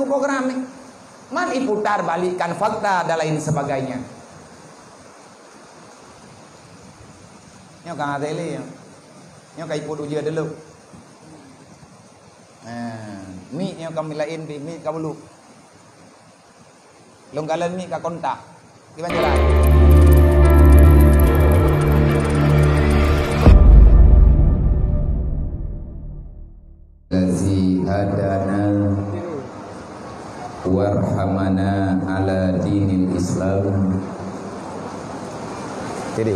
tunggu program ni. Mari putar balikkan fakta dan lain sebagainya. Nyo kang ateli. Nyo kai put uja dulu. Mi nyo kami lain pi mi ka bulu. Longgalan mi ka kontak. Gimana jalan? Lazi hadana warhamana ala dinil Islam. Jadi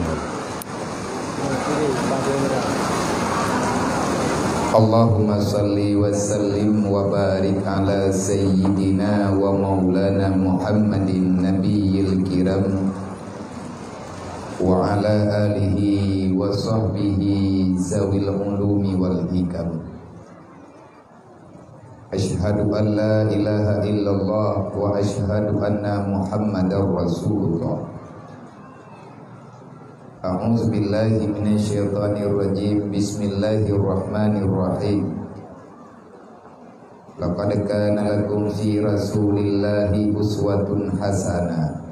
Allahumma salli wa sallim wa barik ala sayyidina wa maulana Muhammadin nabiyil kiram wa ala alihi wa sahbihi zawil ulumi wal hikam. Asyhadu an la ilaha illallah wa asyhadu anna Muhammadar Rasulullah. A'udzu billahi minasyaitonir rajim. Bismillahirrahmanirrahim. Laqad kana lakum fi Rasulillahi uswatun hasanah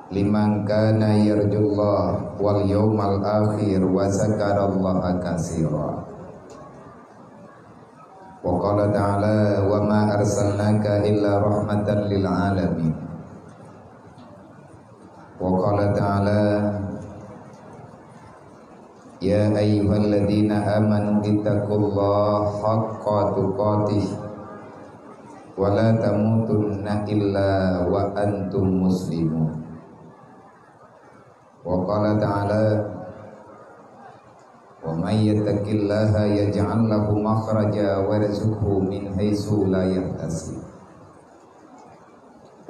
liman kana yarjullaha wal yawmal akhir wa zakarallaha katsira. Wa qala ta'ala wa ma arsalnaka illa rahmatan lil alamin. Wa qala ta'ala ya ayyuhalladzina amanu ittaqullaha haqqa tuqatih wa la tamutunna illa wa antum muslimun. Wa qala ta'ala wa may yattaqillaha yaj'al lahu makhraja wa yarzuqhu min haitsu la yahtasib.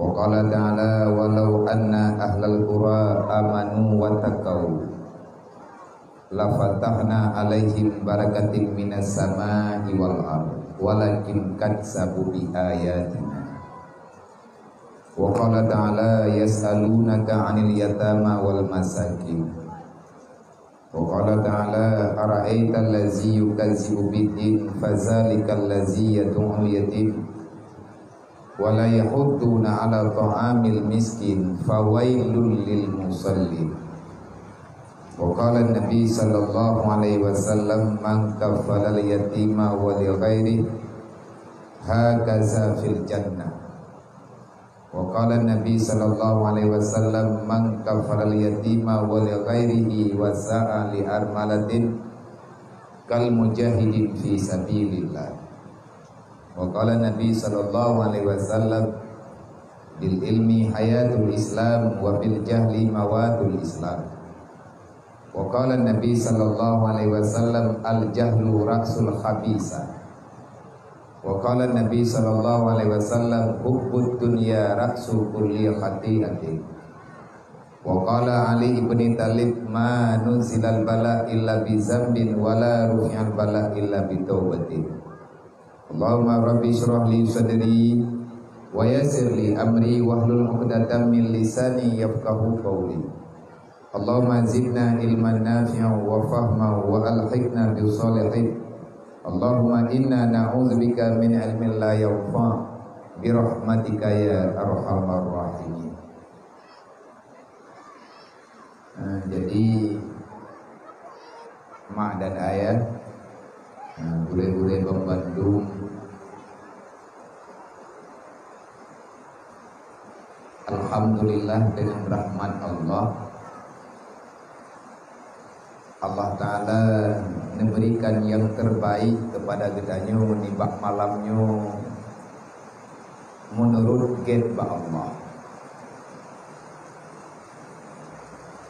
Wa qala ta'ala walau anna ahlal qura amanu wa taqaw la fatahna 'alaihim barakatin minas samaa'i wal ardh walakin kadzabu bi ayatina. Wa qala ta'ala yas'alunaka 'anil yatama wal masakin. Wa qala ta'ala ara'aital ladzi yukazzibu bid-din fadzalikal ladzi yad'ul yatim wa la yahudduna 'ala ta'amil miskin fawailul lil musallin. Wa qala an-nabi sallallahu alaihi wasallam man kaffala al-yatima wa li ghairi hakaza fil jannah. Wa qala an-nabi sallallahu alaihi wasallam man kafara al-yatima wa li ghairihi wa sa'a li armalatin kal mujahidin fi sabilillah. Wa qala an-nabi sallallahu alaihi wasallam bil ilmi hayatul islam wa bil jahli mawatul islam. Wa qala an-nabi sallallahu alaihi wasallam al jahlu ra'sul khabisa. Wa qala Nabi sallallahu alaihi wasallam hubbud dunya ra'su kulli khati'atin. Wa qala Ali ibn Talib ma nuzilal bala illa bi zambin wa la rufi'al bala illa bi taubatin. Allahumma rabbi shrah li sadri wa yassir li amri wahlul 'uqdatam min lisani yafqahu qawli. Allahumma zidna ilman nafi'an wa fahman wa alhiqna bi shalihin. Allahumma inna na'udzubika min ilmin la yanfa' bi rahmatika ya arhamar rahimin. Jadi mak dan ayah bule-bule Bandung alhamdulillah dengan rahmat Allah Ta'ala memberikan yang terbaik kepada gedanya menibak malamnya menurut get ba Allah.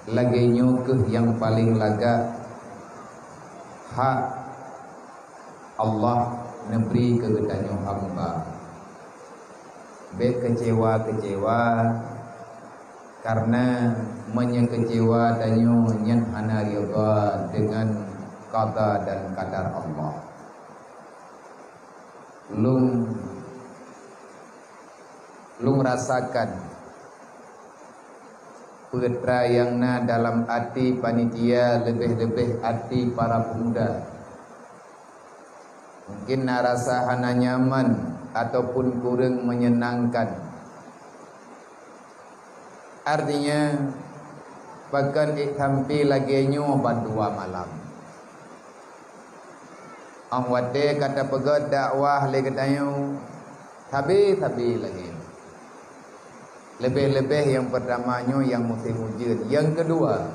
Laganya ke yang paling laga hak Allah neberi ke gedanya hamba. Be kecewa-kecewa karena menyekecewa danyo nyen hana rida dengan qada dan qadar Allah. Lung rasakan putra yang na dalam hati panitia lebih-lebih hati para pemuda. Mungkin na rasa hana nyaman ataupun kurang menyenangkan. Artinya bahkan ikhampi lagi nyo bandua malam. Ang wate kata pegat dakwah le katayo tabi lagi. Lebih-lebih yang pertamanya yang mesti wujud. Yang kedua,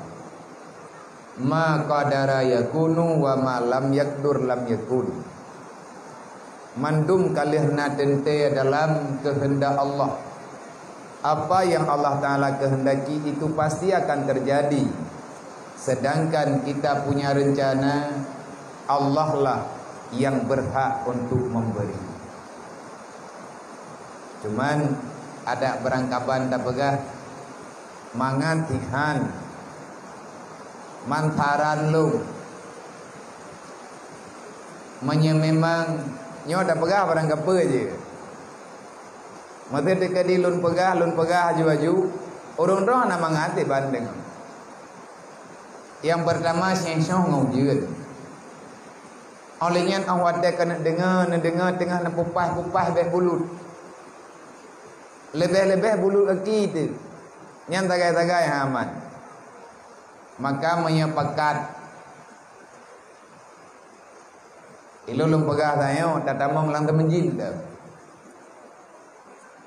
ma qadara yakunu wa ma lam yakdur lam yakun. Mandum kalihna tente dalam kehendak Allah. Apa yang Allah Ta'ala kehendaki itu pasti akan terjadi. Sedangkan kita punya rencana, Allah lah yang berhak untuk memberi. Cuman ada berangkapan tak pegah mangan Tuhan mantaran lu menyememang nyo tak pegah berangkapa je. Mata dekat di lun pegah aju-aju orang roh nak mangati banding. Yang pertama syeng-syong ngujud. Olehnya awak dah kena dengar tengah nak pupas beh bulut. Lebih-lebih bulut lagi tu. Yang tagai-tagai aman. Maka menyepakat ilulung pegah saya tatamong lang temenjin dah.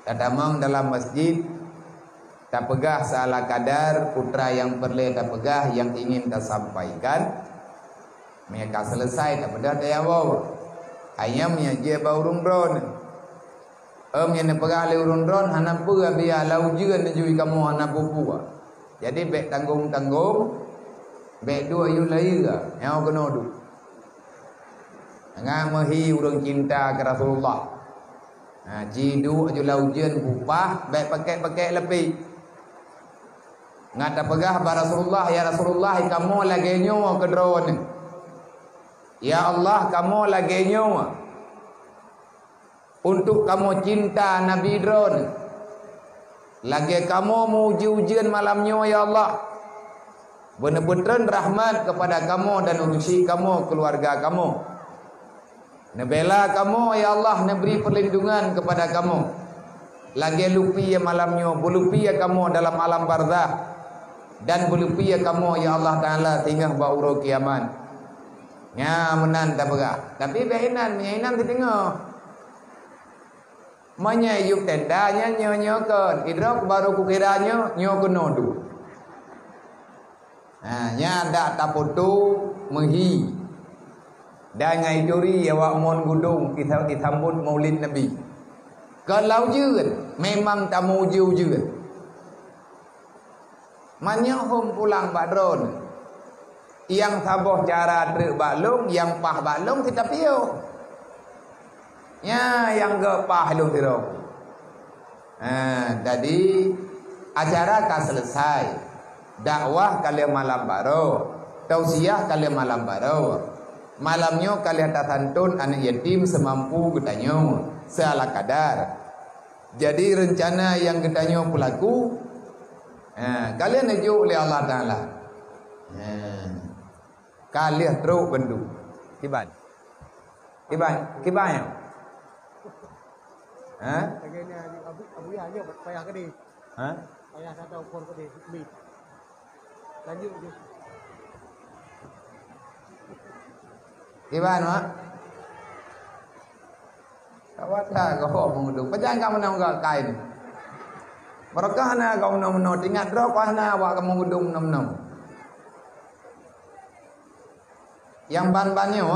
Tatamong dalam masjid tak pegah salah kadar putra yang perlu tak pegah yang ingin tak sampaikan. Mereka selesai tak pada dia bawa. Ayamnya je bau rundron. Yang nak pegah le rundron hana pegah biar lau jeun jui kamu hana pupua. Jadi bek tanggung-tanggung bek dua yu lai ga. Yang kena du. Ngah mahi urang cinta ke Rasulullah. Jidu aju lau jeun pupah bek pakai lebih. Ngata pegah ba Rasulullah, ya Rasulullah kamu lagi nyawa ke drone. Ya Allah kamu lagi nyawa untuk kamu cinta Nabi drone. Lagi kamu mau uji-ujian malamnya ya Allah. Benar-benar rahmat kepada kamu dan urusi kamu keluarga kamu. Nebela kamu ya Allah, neberi perlindungan kepada kamu. Lagi lupi ya malamnya, belupi ya kamu dalam alam barzah. Dan belupi ya kamu ya Allah Ta'ala tinggal bauro kiamat. Ya menan tak berah. Tapi behinan ditengok. Menyayuk tendanya nyokan. Idrok baru kukiranya nyokan nodu. Nya dak taputu menghi. Dan ngai duri awak mon gudung kita disambut Maulid Nabi. Kalau jeun memang tamu jeun. Manya hom pulang badron. Yang saboh cara trek baklung, yang pah baklung kita piu. Ya yang ke pah lung tiro. Jadi acara ka selesai. Dakwah kali malam baru, tausiah kali malam baru. Malamnya kali tasantun anak yatim semampu getanyo, seala kadar. Jadi rencana yang getanyo pelaku kalian nejuk oleh Allah Ta'ala. Kalian teruk bendu. Kiban ya. Kayaknya Abu Yahya payah ke dia. Payah kata ukur ke dia. Lanjut je. Kiban mak. Kawata kau mengudung. Pajan kamu nak enggak kain. Mereka na kau nom ingat roh kau na awak kamu mengudung nom. Yang ban-bannya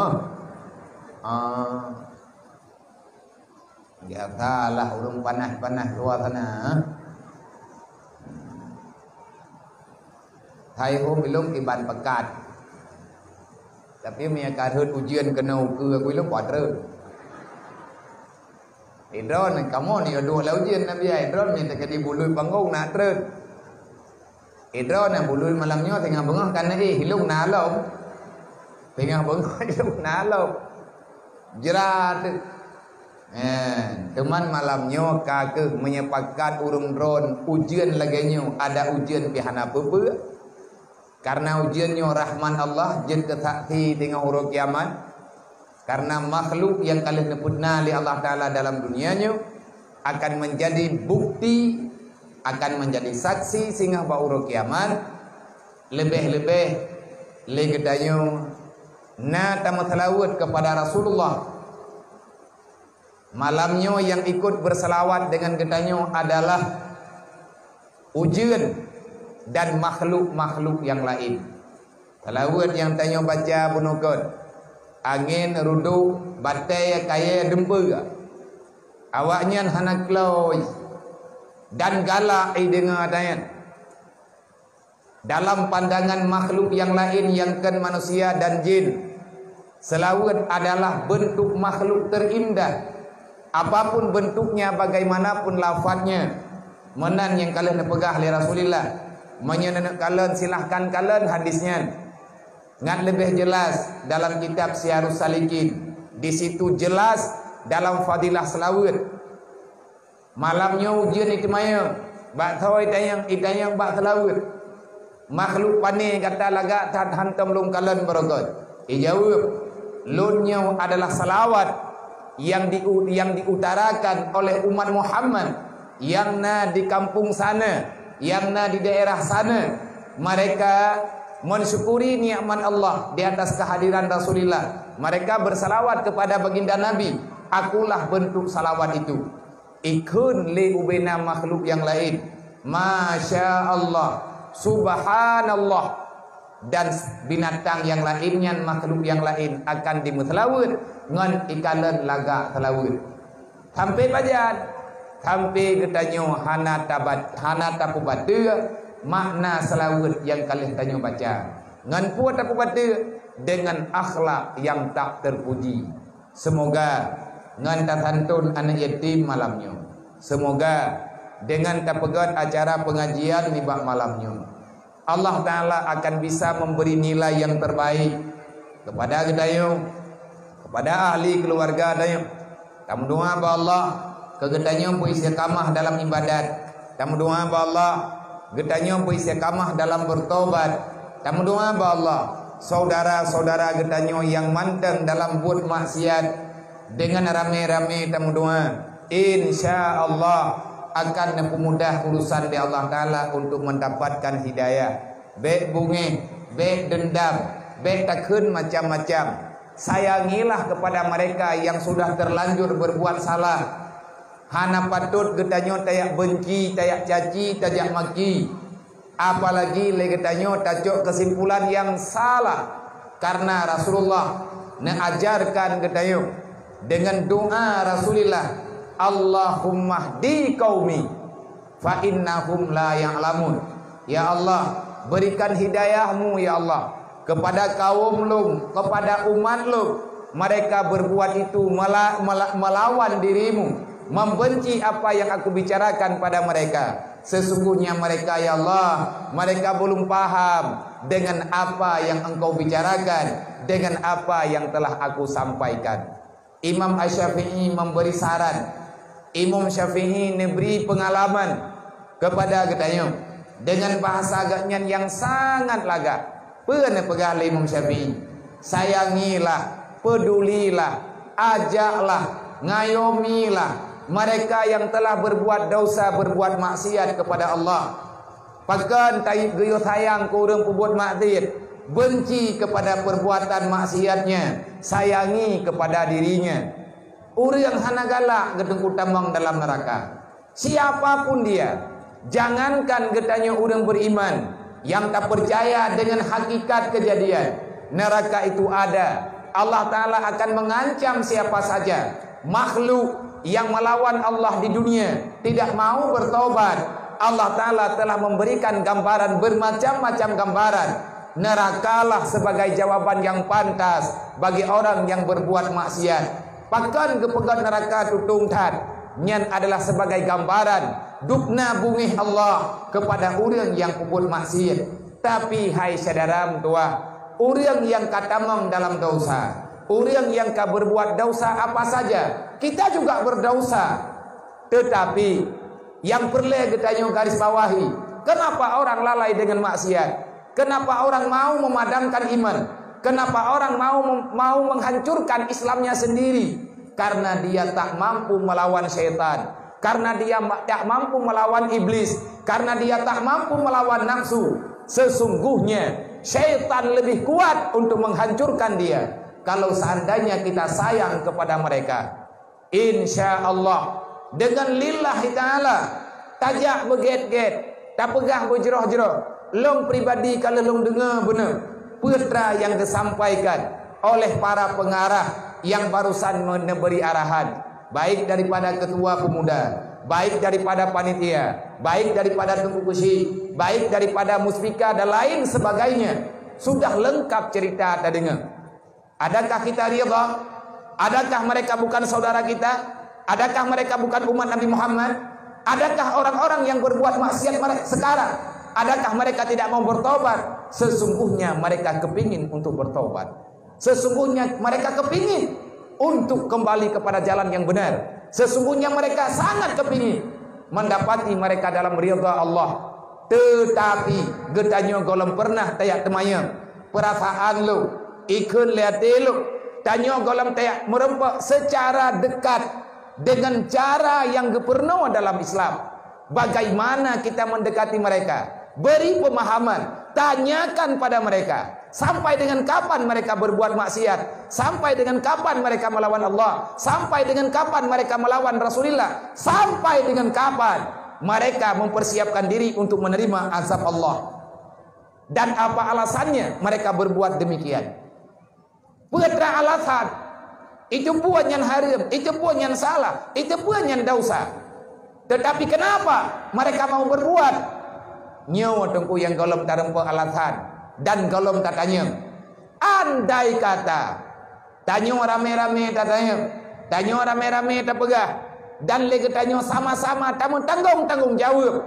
biasalah urung panas-panas luar sana. Thai hôm belum iban pekat. Tapi punya karhut ujian kena ke aku lu kuadre. Idron kamu ni dua la ujian Nabi Idron minta ke di bului panggung nak tre. Idron yang bului malamnya tengah bengah kan hilung nalom. Tengah bengah hilung nalom. Jerat. Teman malamnya kakek menyepakat urung drone ujian laganya ada ujian pihana apa. Karena ujiannya rahman Allah jen kesakti tengah huruf kiamat. Karena makhluk yang kalian neputna oleh Allah Ta'ala dalam dunianya akan menjadi bukti, akan menjadi saksi sehingga bauru kiamat. Lebih-lebih legedanyo na tamu salawat kepada Rasulullah. Malamnya yang ikut berselawat dengan gedanyo adalah ujian dan makhluk-makhluk yang lain. Salawat yang tanyo baca bunukut angin rudu batai kaya dempa awaknya hanak kloy dan galak dengar dayan dalam pandangan makhluk yang lain yang kan manusia dan jin. Selawat adalah bentuk makhluk terindah, apapun bentuknya, bagaimanapun lafadznya. Menan yang kalian pegah oleh Rasulullah menyenek kalian, silahkan kalian hadisnya ngan lebih jelas dalam kitab Syiarus Salikin. Di situ jelas dalam fadilah selawat. Malamnya ujian itu maya bak thoi tayang bak selawat. Makhluk pani kata laga tat hantam lung kalian berokot. Dijawab lunnya adalah selawat yang diutarakan oleh umat Muhammad yang na di kampung sana, yang na di daerah sana. Mereka mensyukuri nikmat Allah di atas kehadiran Rasulullah. Mereka bersalawat kepada baginda Nabi. Akulah bentuk salawat itu. Ikun li ubena makhluk yang lain. Masya Allah, subhanallah, dan binatang yang lainnya, makhluk yang lain akan dimutlawat ngan ikalan laga telawat. Sampai bajan, sampai getanyo hana tapu batu. Makna selawat yang kalian tanya baca ngan puat aku baca dengan akhlak yang tak terpuji. Semoga ngan tatantun anak yatim malamnya. Semoga dengan tapegat acara pengajian di bak malamnya, Allah Ta'ala akan bisa memberi nilai yang terbaik kepada gedayo, kepada ahli keluarga dayo. Tamu doa ba Allah kegedanyo puisi kamah dalam ibadat. Tamu doa ba Allah getanyo puisi kamah dalam bertobat. Tamu doa ba Allah saudara-saudara getanyo yang manteng dalam buat maksiat dengan rame-rame. Tamu doa insya Allah akan mempermudah urusan di Allah Ta'ala untuk mendapatkan hidayah. Baik bunge, baik dendam, baik takun macam-macam. Sayangilah kepada mereka yang sudah terlanjur berbuat salah. Hana patut getanyo tayak benci, tayak caci, tayak maki. Apalagi le getanyo tajuk kesimpulan yang salah. Karena Rasulullah mengajarkan getanyo dengan doa Rasulullah, Allahumma hdi qaumi fa innahum la ya'lamun. Ya Allah, berikan hidayahmu ya Allah kepada kaum lu, kepada umat lu. Mereka berbuat itu melawan dirimu, membenci apa yang aku bicarakan pada mereka. Sesungguhnya mereka ya Allah, mereka belum paham dengan apa yang engkau bicarakan, dengan apa yang telah aku sampaikan. Imam Asy-Syafi'i memberi saran. Imam Syafi'i memberi pengalaman kepada getanyo dengan bahasa agaknya yang sangat laga. Pernah pegang Imam Syafi'i, sayangilah, pedulilah, ajaklah, ngayomilah mereka yang telah berbuat dosa, berbuat maksiat kepada Allah. Pakan taib geyo sayang ke orang perbuat maksiat, benci kepada perbuatan maksiatnya, sayangi kepada dirinya. Orang hana galak gedeng utamang dalam neraka. Siapapun dia, jangankan getanyo orang beriman yang tak percaya dengan hakikat kejadian neraka itu ada. Allah Ta'ala akan mengancam siapa saja makhluk yang melawan Allah di dunia, tidak mau bertobat. Allah Ta'ala telah memberikan gambaran, bermacam-macam gambaran. Nerakalah sebagai jawaban yang pantas bagi orang yang berbuat maksiat. Pakan kepegat neraka tutung tat nyan adalah sebagai gambaran dukna bungih Allah kepada orang yang berbuat maksiat. Tapi hai saudara tua, orang yang katamang dalam dosa, orang yang berbuat dosa apa saja, kita juga berdosa. Tetapi yang perlu kita garis bawahi, kenapa orang lalai dengan maksiat? Kenapa orang mau memadamkan iman? Kenapa orang mau menghancurkan Islamnya sendiri? Karena dia tak mampu melawan syaitan, karena dia tak mampu melawan iblis, karena dia tak mampu melawan nafsu. Sesungguhnya syaitan lebih kuat untuk menghancurkan dia. Kalau seandainya kita sayang kepada mereka, insya Allah dengan lillahi ta'ala, tajak beget-get, tak pegah berjerah-jerah. Long pribadi kalau long dengar benar putra yang disampaikan oleh para pengarah yang barusan memberi arahan, baik daripada ketua pemuda, baik daripada panitia, baik daripada tengku kursi, baik daripada muspika dan lain sebagainya. Sudah lengkap cerita kita dengar. Adakah kita rida? Adakah mereka bukan saudara kita? Adakah mereka bukan umat Nabi Muhammad? Adakah orang-orang yang berbuat maksiat sekarang, adakah mereka tidak mau bertobat? Sesungguhnya mereka kepingin untuk bertobat. Sesungguhnya mereka kepingin untuk kembali kepada jalan yang benar. Sesungguhnya mereka sangat kepingin mendapati mereka dalam ridha Allah. Tetapi getanya golong pernah tayak temaya perasaan lu ikut lihat lu tanya golong tayak merempak secara dekat dengan cara yang gepernah dalam Islam. Bagaimana kita mendekati mereka? Beri pemahaman, tanyakan pada mereka sampai dengan kapan mereka berbuat maksiat, sampai dengan kapan mereka melawan Allah, sampai dengan kapan mereka melawan Rasulullah, sampai dengan kapan mereka mempersiapkan diri untuk menerima azab Allah, dan apa alasannya mereka berbuat demikian. Putra alasan itu pun yang haram, itu pun yang salah, itu pun yang dosa. Tetapi kenapa mereka mau berbuat? Nyawa tengku yang golong tak rempak alasan dan golong tak tanya. Andai kata tanya rame-rame tak tanya, tanya rame-rame tak pegah, dan lagi tanya sama-sama tamu tanggung jawab.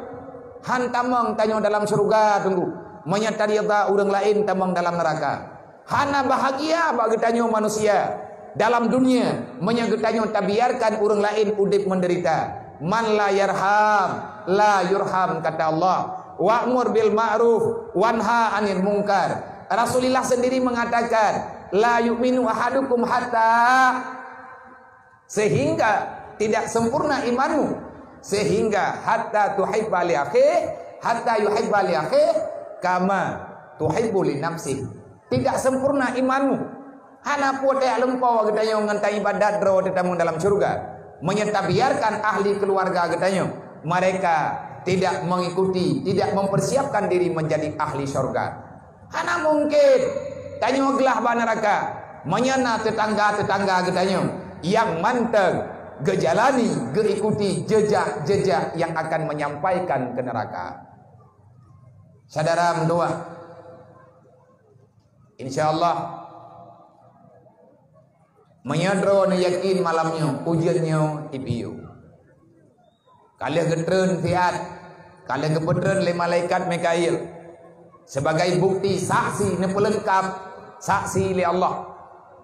Han tamang tanya dalam surga tunggu, menyata rida orang lain tamang dalam neraka. Hana bahagia bagi tanya manusia dalam dunia, menyagetanya tak biarkan orang lain udip menderita. Man la yarham la yurham, kata Allah. Wa'mur bil ma'ruf wanha 'anil munkar. Rasulullah sendiri mengatakan la yu'minu ahadukum hatta, sehingga tidak sempurna imanmu, sehingga hatta tuhibba li akhih, hatta yuhibba li akhih kama tuhibbu li nafsih. Tidak sempurna imanmu. Hana pote lempau katanya ngantai ibadat dro tetamu dalam surga. Menyata biarkan ahli keluarga katanya mereka tidak mengikuti, tidak mempersiapkan diri menjadi ahli surga. Hana mungkin tanya gelah neraka, menyana tetangga-tetangga katanya yang manteng gejalani geikuti jejak-jejak yang akan menyampaikan ke neraka. Saudara mendoa, insyaallah menyadro na yakin malamnya ujiannya IPU. Kalau getren fiat, kalau gepetren le malaikat Mikail sebagai bukti saksi ne pelengkap saksi li Allah.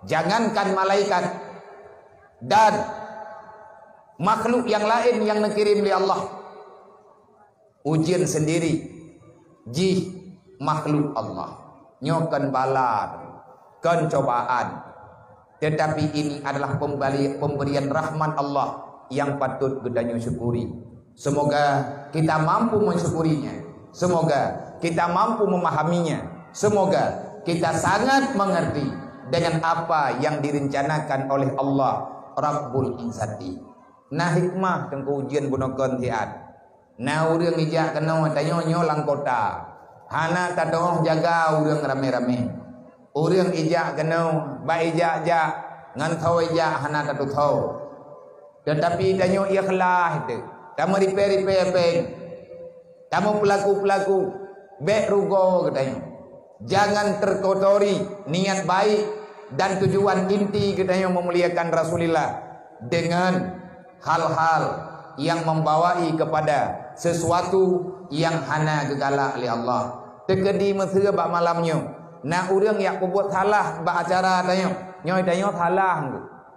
Jangankan malaikat dan makhluk yang lain yang dikirim li Allah, ujian sendiri jih makhluk Allah nyokan balar kan cobaan. Tetapi ini adalah pemberian rahmat Allah yang patut kita syukuri. Semoga kita mampu mensyukurinya, semoga kita mampu memahaminya, semoga kita sangat mengerti dengan apa yang direncanakan oleh Allah Rabbul Izzati. Nah hikmah tengku ujian gunakan tiat. Nah urang ijak kena tanya nyolang kota. Hana tadoh jaga urang rame-rame. Urang ijak kena ba ijak ngan thau ijak hana tatu thau. Tetapi tanya ikhlas itu. Tamu repair tamu pelaku baik rugo katanya. Jangan terkotori niat baik dan tujuan inti katanya memuliakan Rasulullah dengan hal-hal yang membawai kepada sesuatu yang hana gegala oleh Allah. Tekedi mesra bak malamnya. Nak urang yang buat salah bak acara tanya. Nyoy tanya salah.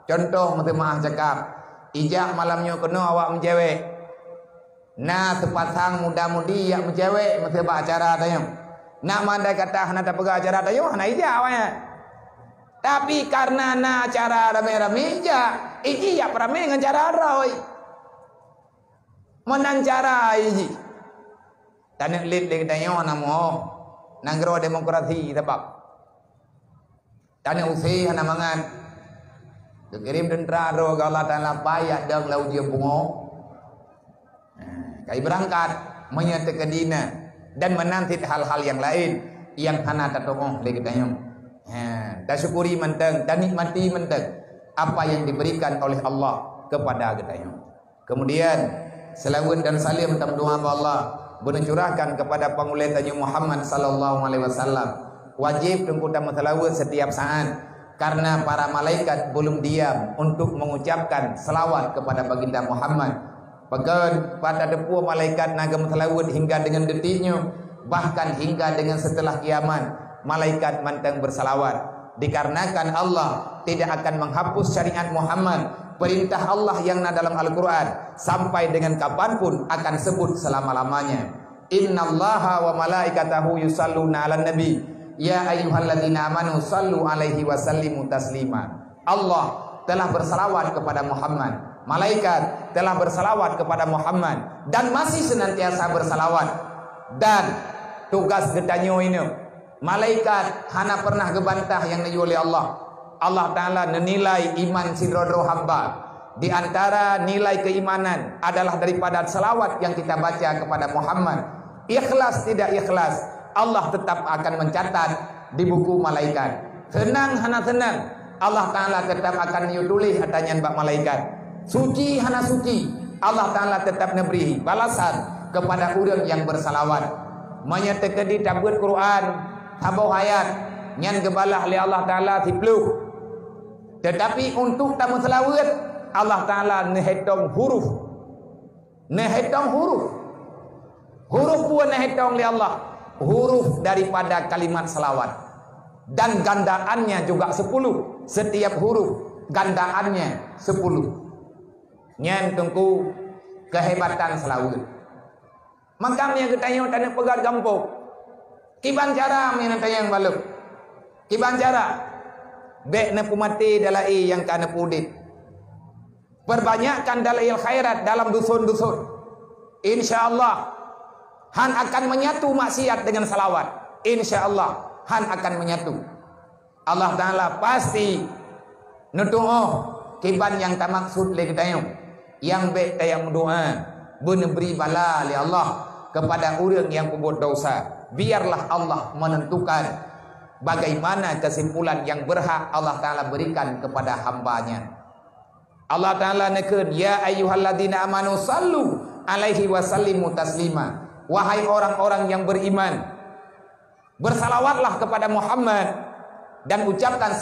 Contoh mesti maaf cakap. Ijak malamnya kena awak mencewek. Nah sepasang muda-mudi yang mencewek mesti bak acara tanya. Nak mandai kata hana tak pegah acara tanya hana ijak awaknya. Tapi karena na cara rame-rame ja, iki ya rame dengan cara roy. Menang cara iki. Tanah lid dengan tanyo namo. Nanggro demokrasi sebab. Tanah usi hana mangan. Dikirim tentara ro Allah Taala payah dang lau dia bungo. Kai berangkat menyata ke dina dan menanti hal-hal yang lain yang hana tatong lagi tanyo. Dan syukuri menteng dan nikmati menteng apa yang diberikan oleh Allah kepada kita. Kemudian selawat dan salim tam doa Allah mencurahkan kepada pangulen Nabi Muhammad sallallahu alaihi wasallam. Wajib tunggu dan selawat setiap saat karena para malaikat belum diam untuk mengucapkan selawat kepada baginda Muhammad. Pegan pada depu malaikat nagam selawat hingga dengan detiknya, bahkan hingga dengan setelah kiamat. Malaikat mantang bersalawat dikarenakan Allah tidak akan menghapus syariat Muhammad, perintah Allah yang ada dalam Al-Quran sampai dengan kapanpun akan sebut selama-lamanya. Innallaha wa malaikatahu yusalluna 'alan nabi ya ayyuhalladzina amanu sallu alaihi wa sallimu taslima. Allah telah bersalawat kepada Muhammad, malaikat telah bersalawat kepada Muhammad dan masih senantiasa bersalawat. Dan tugas getanyo ini malaikat hana pernah gebantah yang dijual oleh Allah. Allah Ta'ala menilai iman sidrodro hamba. Di antara nilai keimanan adalah daripada salawat yang kita baca kepada Muhammad. Ikhlas tidak ikhlas, Allah tetap akan mencatat di buku malaikat. Senang hana senang, Allah Ta'ala tetap akan menulis katanya bak malaikat. Suci hana suci, Allah Ta'ala tetap memberi balasan kepada orang yang bersalawat. Menyatakan di tabut Quran Abau ayat nyan gebalah oleh Allah Ta'ala tipluh. Tetapi untuk tamu selawat Allah Ta'ala nehetong huruf. Nehetong huruf. Huruf pun nehetong oleh Allah. Huruf daripada kalimat selawat. Dan gandaannya juga 10. Setiap huruf gandaannya 10. Nyan tunggu kehebatan selawat. Makanya kita yang tanya pegat gampung. Kiban cara menyentuh yang baluk. Kiban cara bek nepu mati dalai yang kana pudit. Perbanyakkan dalail khairat dalam dusun-dusun. Insyaallah han akan menyatu maksiat dengan salawat. Insyaallah han akan menyatu. Allah Ta'ala pasti nutuh kiban yang tak maksud le kita yang bek tayang doa beri bala li Allah kepada orang yang berbuat dosa. Biarlah Allah menentukan bagaimana kesimpulan yang berhak Allah Ta'ala berikan kepada hambanya. Allah Ta'ala nekeun, ya ayyuhalladzina amanu sallu alaihi wa sallimu taslima. Wahai orang-orang yang beriman, bersalawatlah kepada Muhammad dan ucapkan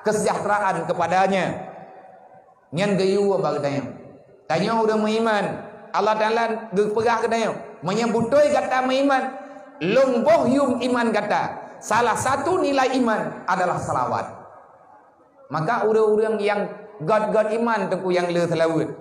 kesejahteraan kepadanya. Nyan gayu bagdanya. Tanya udah beriman, Allah Ta'ala pegah katanya, menyebutoi kata beriman. Lumboh yum iman kata salah satu nilai iman adalah salawat. Maka orang-orang yang god iman tengku yang le selawat,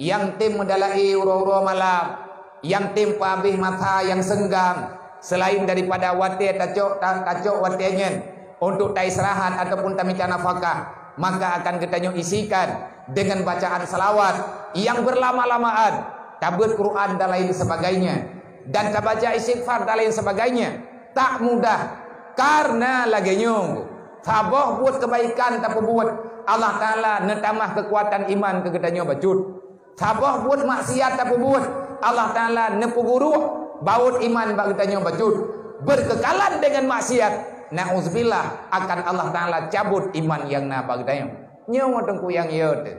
yang tim medalai uro-uro malam, yang tim pabih mata yang senggang selain daripada wate tacok watenya untuk tai serahan ataupun tamika nafkah, maka akan kita isikan dengan bacaan salawat yang berlama-lamaan, tabut Quran dan lain sebagainya. Dan baca istighfar dan lain sebagainya tak mudah karena lagi nyung saboh buat kebaikan tak buat Allah Ta'ala netambah kekuatan iman ke gedanya bacut. Saboh buat maksiat tak buat Allah Ta'ala nepuguru baut iman bagi gedanya bacut. Berkekalan dengan maksiat na'udzubillah akan Allah Ta'ala cabut iman yang na bagi gedanya nyung tengku yang yode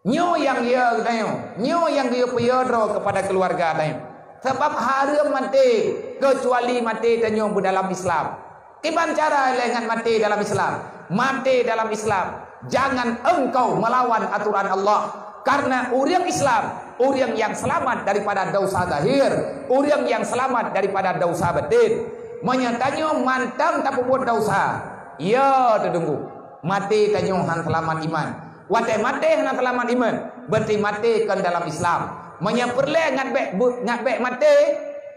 nyo yang ya gedanya nyo yang dia peyodro kepada keluarga gedanya. Sebab haram mati kecuali mati tanyong dalam Islam. Kiban cara lengan mati dalam Islam? Mati dalam Islam, jangan engkau melawan aturan Allah. Karena orang Islam, orang yang selamat daripada dosa zahir, orang yang selamat daripada dosa batin. Menyatanya mantang tak buat dosa. Ya, tunggu. Mati tanyong han selamat iman. Wate mati han selamat iman. Berarti mati kan dalam Islam. Menyeperle ngatbek mati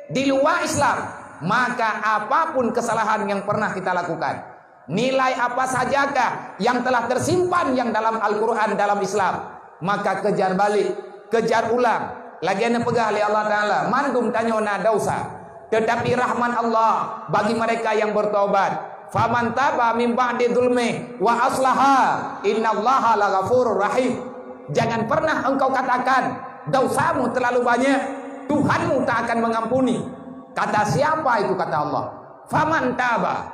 di luar Islam, maka apapun kesalahan yang pernah kita lakukan, nilai apa sajakah yang telah tersimpan yang dalam Al-Quran, dalam Islam, maka kejar balik, kejar ulang. Lagi anda pegah oleh Allah Ta'ala, mandum tanyona dausa, tetapi rahman Allah bagi mereka yang bertobat. Faman taba min ba'di dzulmi wa aslaha innallaha laghafurur rahim. Jangan pernah engkau katakan dosamu terlalu banyak, Tuhanmu tak akan mengampuni. Kata siapa itu? Kata Allah. Faman taba,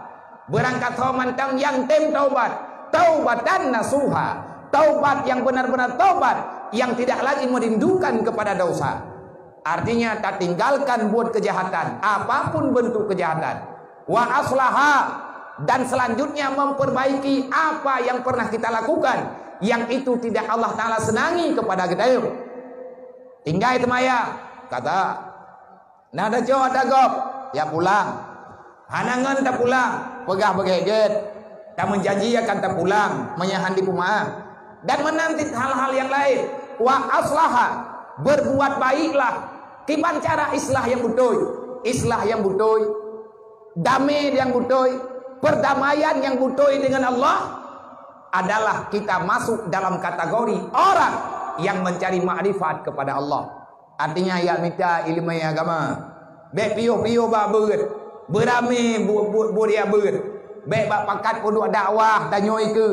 berangkat mantang yang tem taubat, taubatan nasuha, taubat yang benar-benar taubat, yang tidak lagi merindukan kepada dosa. Artinya tak tinggalkan buat kejahatan, apapun bentuk kejahatan. Wa aslaha, dan selanjutnya memperbaiki apa yang pernah kita lakukan, yang itu tidak Allah Ta'ala senangi kepada kita. Tinggal itu maya, kata nada jauh dagop, ya pulang. Hanangan tak pulang, pegah begeget, tak menjanji akan tak pulang, menyahan di rumah dan menanti hal-hal yang lain. Wa aslaha, berbuat baiklah. Kiban cara islah yang betul, islah yang betul, damai yang betul, perdamaian yang betul dengan Allah adalah kita masuk dalam kategori orang yang mencari makrifat kepada Allah. Artinya ya minta ilmu agama, be piu-piu ba beut, berame bu dia beut, be ba pakat pun dakwah tanyoi ke,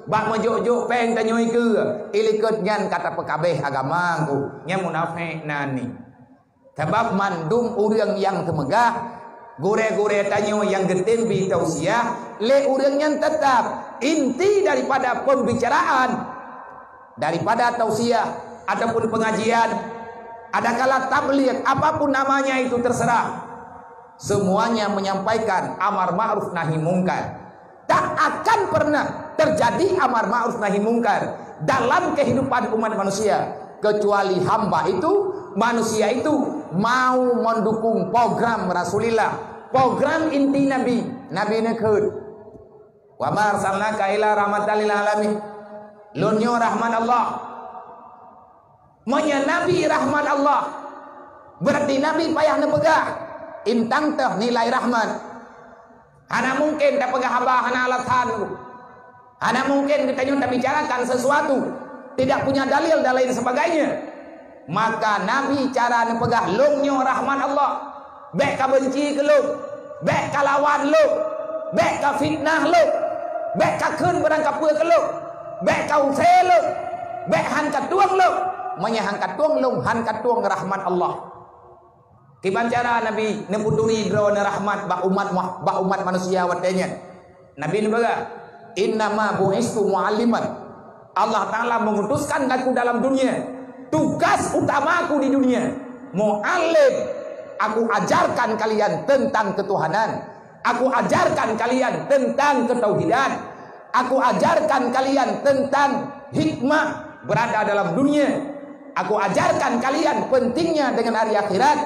ba menjuk-juk peng tanyoi ke, ilikut nyan kata pekabeh agama ku, nya munafik nani. Sebab mandum urang yang temegah, gore-gore tanyo yang getin bi tausiah, le urangnya tetap inti daripada pembicaraan, daripada tausiah ataupun pengajian, adakala tabligh, apapun namanya itu terserah, semuanya menyampaikan amar ma'ruf nahi mungkar. Tak akan pernah terjadi amar ma'ruf nahi mungkar dalam kehidupan umat manusia kecuali hamba itu, manusia itu mau mendukung program Rasulullah, program inti Nabi. Nabi nekut wa ma arsalnaka ila rahmatan lil alamin, lunyo rahman Allah, monya Nabi rahman Allah, berarti Nabi payah nepegah intang teh nilai rahman. Hana mungkin tak pegah haba hana alasan, hana mungkin kita nyunta bicarakan sesuatu tidak punya dalil dan lain sebagainya. Maka Nabi cara nepegah lungnyo rahman Allah, bek ka benci ke lu, bek ka lawan lu, bek ka fitnah lu, bek ka keun berangkap pue ke lu, bek ka use lu, bek han ka tuang lu, menyahang ka tuang lu, han ka tuang rahman Allah. Kiban cara Nabi neputuri drone rahmat ba umat manusia watenya. Nabi nepegah innama bu'istu mu'alliman, Allah Ta'ala mengutuskan aku dalam dunia, tugas utamaku di dunia mu'allim, aku ajarkan kalian tentang ketuhanan, aku ajarkan kalian tentang ketauhidan, aku ajarkan kalian tentang hikmah berada dalam dunia, aku ajarkan kalian pentingnya dengan hari akhirat,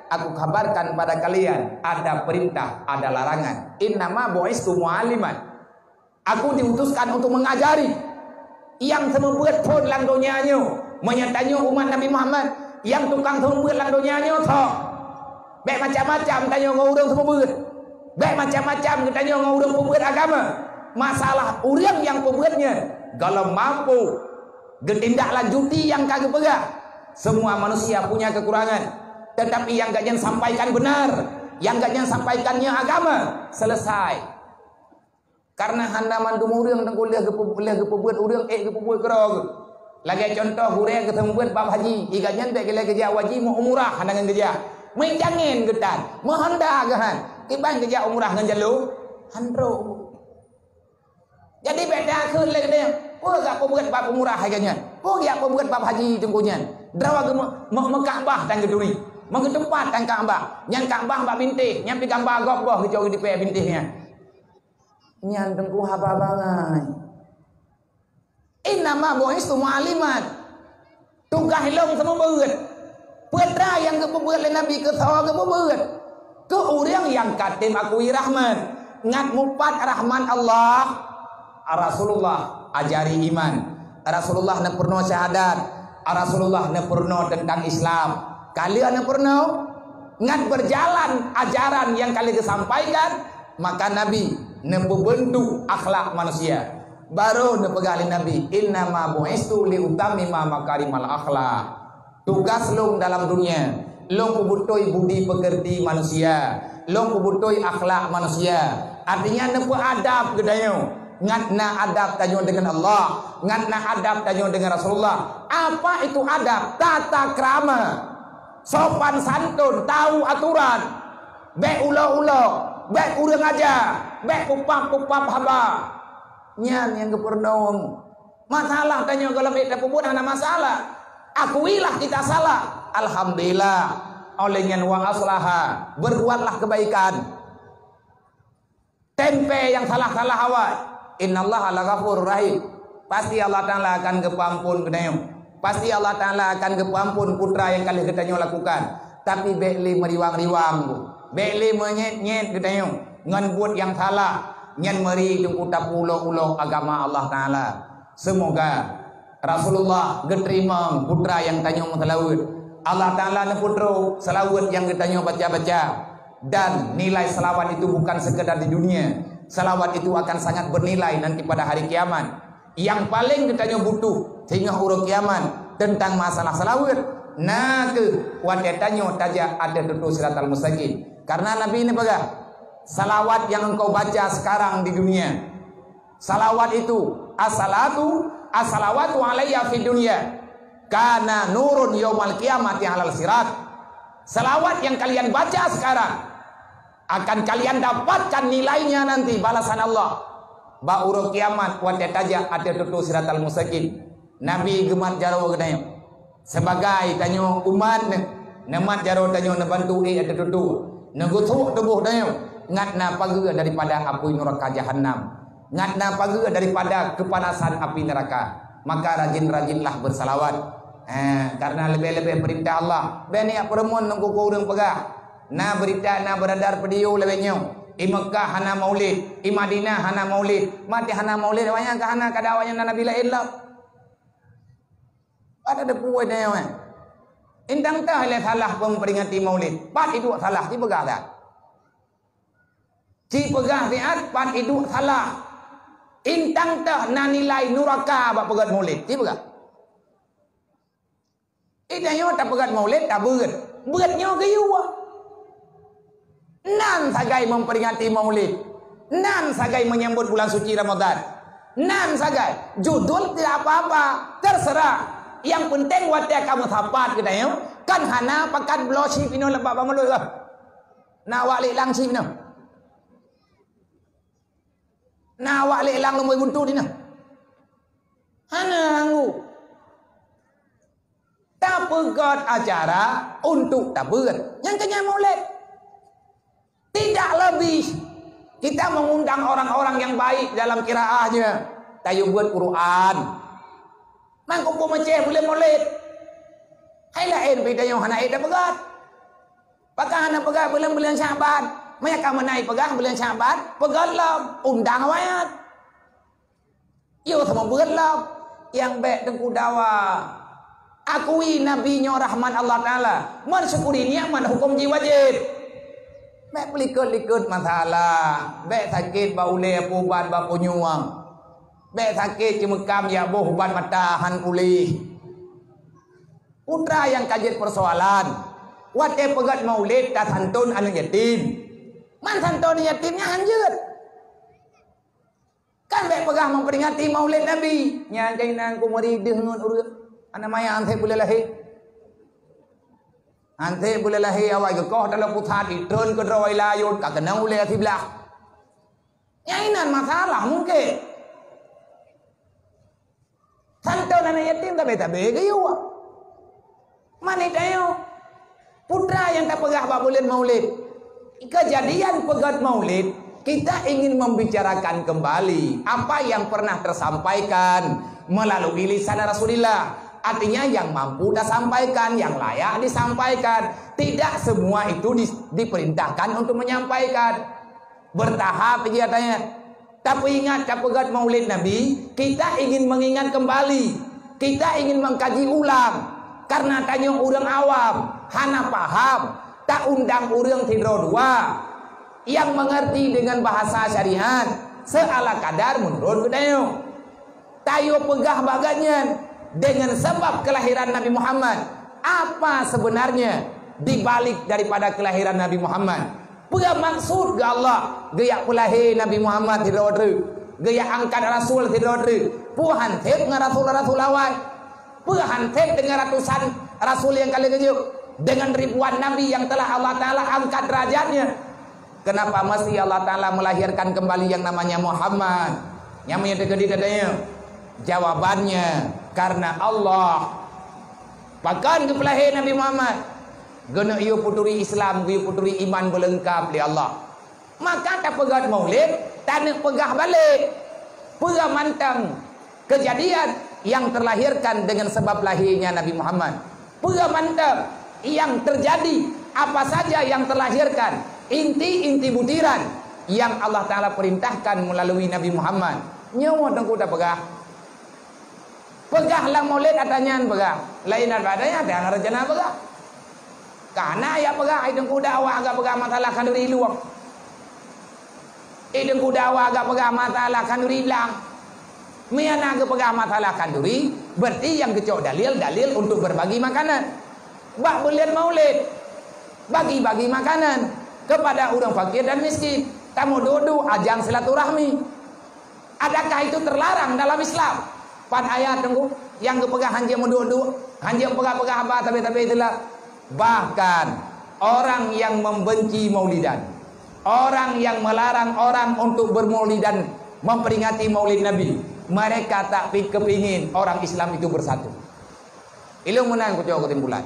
aku kabarkan pada kalian ada perintah, ada larangan. Innama bu'istu mu'alliman, aku diutuskan untuk mengajari. Yang semembuat pun lang donyanya menyatanya umat Nabi Muhammad, yang tukang semembuat lang donyanya sok baik macam-macam tanya ngurang semembuat, baik macam-macam tanya ngurang pembuat agama. Masalah urang yang pembuatnya kalau mampu getindak lanjuti yang kagak pegah. Semua manusia punya kekurangan, tetapi yang gak jangan sampaikan benar, yang gak jangan sampaikannya agama, selesai. Karena handa mandum urang dan kuliah ke pembuat urang ke pembuat kerog. Lagi contoh urang ke pembuat bab haji, iganya tak kira kerja wajib mau umrah handangan kerja. Main jangan getan, mau handa gahan. Kiban kerja umrah ngan jalu, handro. Jadi beda keun lagi dia. Pun gak pembuat bab umrah iganya. Pun gak pembuat bab haji tunggunya. Drawa ke Mekah dan geduri. Mengke tempat dan Ka'bah. Yang Ka'bah bab bintih, yang pi gambar goboh ke jauh di pe bintihnya. Nyan tengku haba bangai. Innama bu'istu mu'alliman, tugas long sama beut. Putra yang kepebeut le Nabi ke sawa kepebeut. Ke urang yang katim akui rahman, ngat mupat rahman Allah. Rasulullah ajari iman, Rasulullah ne purno syahadat, Rasulullah ne purno tentang Islam. Kalian ne purno ngat berjalan ajaran yang kalian sampaikan, maka Nabi membentuk akhlak manusia. Baru nepegali Nabi, inna ma bu'istu li utamima makarimal akhlak. Tugas long dalam dunia, long kubutoi budi pekerti manusia, long kubutoi akhlak manusia. Artinya nepe adab gedayo, ngatna adab tanyo dengan Allah, ngatna adab tanyo dengan Rasulullah. Apa itu adab? Tata krama, sopan santun, tahu aturan, baik ulo-ulo, baik urang aja, baik kupap haba. Nyan yang kepernong masalah tanya kalau kita pun ada masalah, akuilah kita salah, alhamdulillah oleh nyan wa aslaha, berbuatlah kebaikan, tempe yang salah-salah awak, innallaha laghafurur rahim, pasti Allah Ta'ala akan kepampun kedayo, pasti Allah Ta'ala akan kepampun putra yang kali kedayo lakukan. Tapi bekli meriwang-riwang, bekli menyet-nyet kedayo ngan buat yang salah, nyan meri dung utak ulo-ulo agama Allah Ta'ala. Semoga Rasulullah geterima putra yang tanyo selawat, Allah Ta'ala ne putro selawat yang getanyo baca-baca. Dan nilai selawat itu bukan sekedar di dunia, selawat itu akan sangat bernilai nanti pada hari kiamat. Yang paling getanyo butuh sehingga huruf kiamat tentang masalah selawat, nah ke wadah tanyo taja ada tutu siratal mustaqim. Karena Nabi ini baga salawat yang engkau baca sekarang di dunia, salawat itu as-salawatu alayya fid dunya kana nurun yaumal qiyamati alal sirat. Salawat yang kalian baca sekarang akan kalian dapatkan nilainya nanti balasan Allah. Ba'urul kiamat wadah taja ada tutu siratal mustaqim. Nabi gemat jaro gedayo sebagai tanyo umat nemat jaro tanyo nebantu ada tutu negutu tubuh tanyo ngatna pagi daripada api neraka jahanam, ngatna pagi daripada kepanasan api neraka. Maka rajin-rajinlah bersalawat, karena lebih-lebih perintah Allah. Beni perempuan nunggu kurang pegah, na berita na beradar pediu lebihnya. I Mekah hana maulid, i Madinah hana maulid, mati hana maulid banyak ke hana kadawanya Nabi la ilah. Ada depuai dia man. Indang tah le salah memperingati maulid, pat itu salah di pegah dah. Ci pegah diat pan hidup salah intang tah na nilai nuraka bak pegat maulid ci pegah idayo tak pegat maulid tak beratnya kayu nan sagai memperingati maulid, nan sagai menyambut bulan suci Ramadan, nan sagai judul tidak apa-apa terserah, yang penting wadah kamu sapat kedayo kan hana pakat blosi pino lebak pamalu na wali langsi pino na awak lelang lumui buntu ni nah. Hana anggu. Tak pegat acara untuk tak berat. Yang kenyang maulid. Tidak lebih. Kita mengundang orang-orang yang baik dalam kiraahnya. Tayu buat Quran. Mangkupu maceh boleh maulid. Hai lain beda yang hana eda pegat. Pakah hana pegat bulan-bulan Syaban. Mereka menaik pegang bulan Syaban, pegatlah undang wayat. Yo sama pegatlah yang baik dengku dawa. Akui nabinya rahman Allah Ta'ala. Mensyukuri nikmat hukum wajib. Baik pelikut-likut masalah. Baik sakit bau le pubat bau nyuang. Baik sakit cemekam ya boh ban matahan pulih. Putra yang kajet persoalan. Wate pegat maulid tak santun anak yatim. Man santun yatimnya hanjut. Kan baik pegah memperingati maulid Nabi. Nyanjai nang kumaridih nun urut. Anak maya ante boleh lahir. Ante boleh lahir awal gekoh dalam putat ditun ke drawai layun. Kak kenang boleh sebelah. Nyainan masalah mungkin. Santun anak yatim tak beda-beda juga. Mana tayo? Putra yang tak pegah bab bulan maulid. Kejadian pegat maulid, kita ingin membicarakan kembali apa yang pernah tersampaikan melalui lisan Rasulullah. Artinya yang mampu dah sampaikan, yang layak disampaikan. Tidak semua itu diperintahkan untuk menyampaikan. Bertahap katanya. Tapi ingat pegat maulid Nabi, kita ingin mengingat kembali. Kita ingin mengkaji ulang. Karena tanya orang awam, hana paham. Tak undang orang tidur dua. yang mengerti dengan bahasa syariat seala kadar menurut kedayo. Tayo pegah bagannya dengan sebab kelahiran Nabi Muhammad. Apa sebenarnya di balik daripada kelahiran Nabi Muhammad? Pegah maksud ke Allah gaya pelahir Nabi Muhammad tidak ada, gaya angkat Rasul tidak ada. Puhan tek dengan Rasul awal, puhan tek dengan ratusan Rasul yang kali kejuk, dengan ribuan Nabi yang telah Allah Ta'ala angkat derajatnya. Kenapa masih Allah Ta'ala melahirkan kembali yang namanya Muhammad? Yang menyedekati katanya. Jawabannya karena Allah pakan ke pelahir Nabi Muhammad. Guna ia puturi Islam, ia puturi iman berlengkap di Allah. Maka tak pegat maulid, tak nak pegah balik. Pegah mantang kejadian yang terlahirkan dengan sebab lahirnya Nabi Muhammad. Pegah mantang yang terjadi apa saja yang terlahirkan, inti-inti butiran yang Allah Ta'ala perintahkan melalui Nabi Muhammad. Nyawa tengku tak pegah. Pegahlah maulid adanya pegah. Lain adanya ada rejana pegah. Karena ya pegah ideng kuda awak agak pegah masalah kanduri luang. Ideng kuda awak agak pegah masalah kanduri hilang. Miana agak pegah masalah kanduri berarti yang kecok dalil untuk berbagi makanan. Bak belian maulid bagi-bagi makanan kepada orang fakir dan miskin. Tamu dudu ajang silaturahmi. Adakah itu terlarang dalam Islam? Pan ayat tunggu yang kepegah hanja mendudu, hanja pegah-pegah apa tapi itulah. Bahkan orang yang membenci maulidan, orang yang melarang orang untuk bermaulidan, memperingati maulid Nabi, mereka tak kepingin orang Islam itu bersatu. Ilu menang kucuk ketimpulan.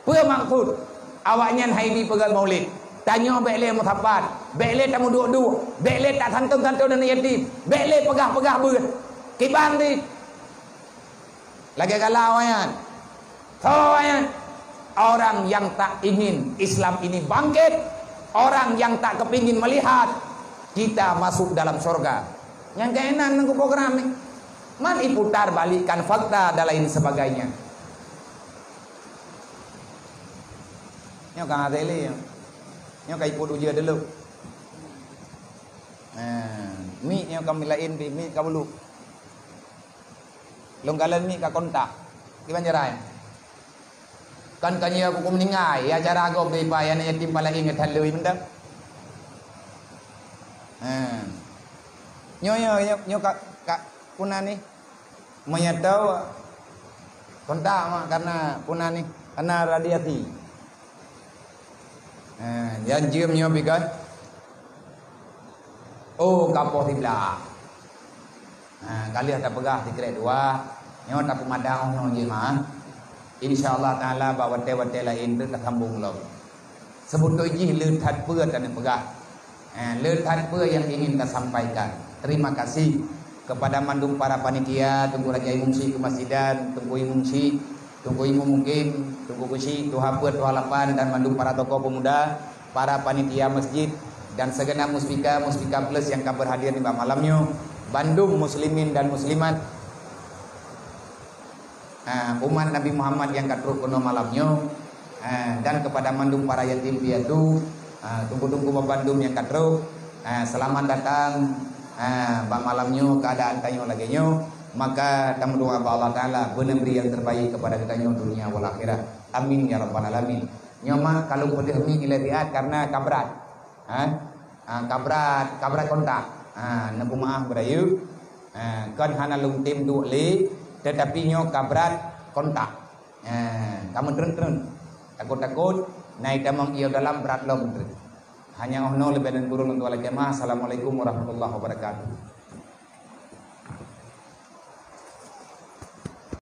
Apa maksud awaknya haibi pegang maulid? Tanya bekle muthabat, bekle tamu dua-dua, bekle tak santung-santung dan yatim, bekle pegah-pegah ber. Kibang di. Lagi galau ayan. Ayan. Orang yang tak ingin Islam ini bangkit, orang yang tak kepingin melihat kita masuk dalam surga. Yang keenan nunggu program ni. Man iputar balikkan fakta dan lain sebagainya. Nyo kang ateli. Nyo kai put uja dulu. Mi nyo kamilain bi mi kabulu. Longgalan mi ka kontak. Di Banjaran. Kan kanya aku kumeningai acara aku di payan yatim pala ingat halui benda. Nyo kak punani menyatau kontak mah karena punani karena radiasi. Yang jam nyo bigan. Oh kapoh tibla. Kali ada pegah di grade 2 nyo tak pemadang nong jema. InsyaAllah ta'ala bawa wate-wate lain itu tersambung lagi. Sebut tuji leuthat pua dan pegah. Leuthat pua yang ingin kita sampaikan. Terima kasih kepada mandung para panitia, tunggu Raja Imungsi Kemasjidan, tunggu Imungsi, tunggu Imum Mukim, tunggu Kusi, Tuha Put, Tuha Lapan, dan mandung para tokoh pemuda, para panitia masjid, dan segenap muspika plus yang kabar hadir di malamnya. Bandung muslimin dan muslimat. Umat Nabi Muhammad yang katruk kuno malamnya, dan kepada mandung para yatim piatu, tunggu-tunggu Bandung yang katruk, selamat datang malamnya keadaan tanyo lagi nyo, maka tamu doa Allah Ta'ala benar-benar yang terbaik kepada kita nyo dunia wal akhirat. Amin ya rabbal alamin. Nyoma kalau boleh mi ilatiat karena kabrat, kabrat kontak, nabu maaf berayu, kan hana lung tim du'li. Tetapi nyo kabrat kontak. Kamu terun takut-takut naik damang iyo dalam berat lo. Hanya ono lebih dan burung untuk ala jemaah. Assalamualaikum warahmatullahi wabarakatuh.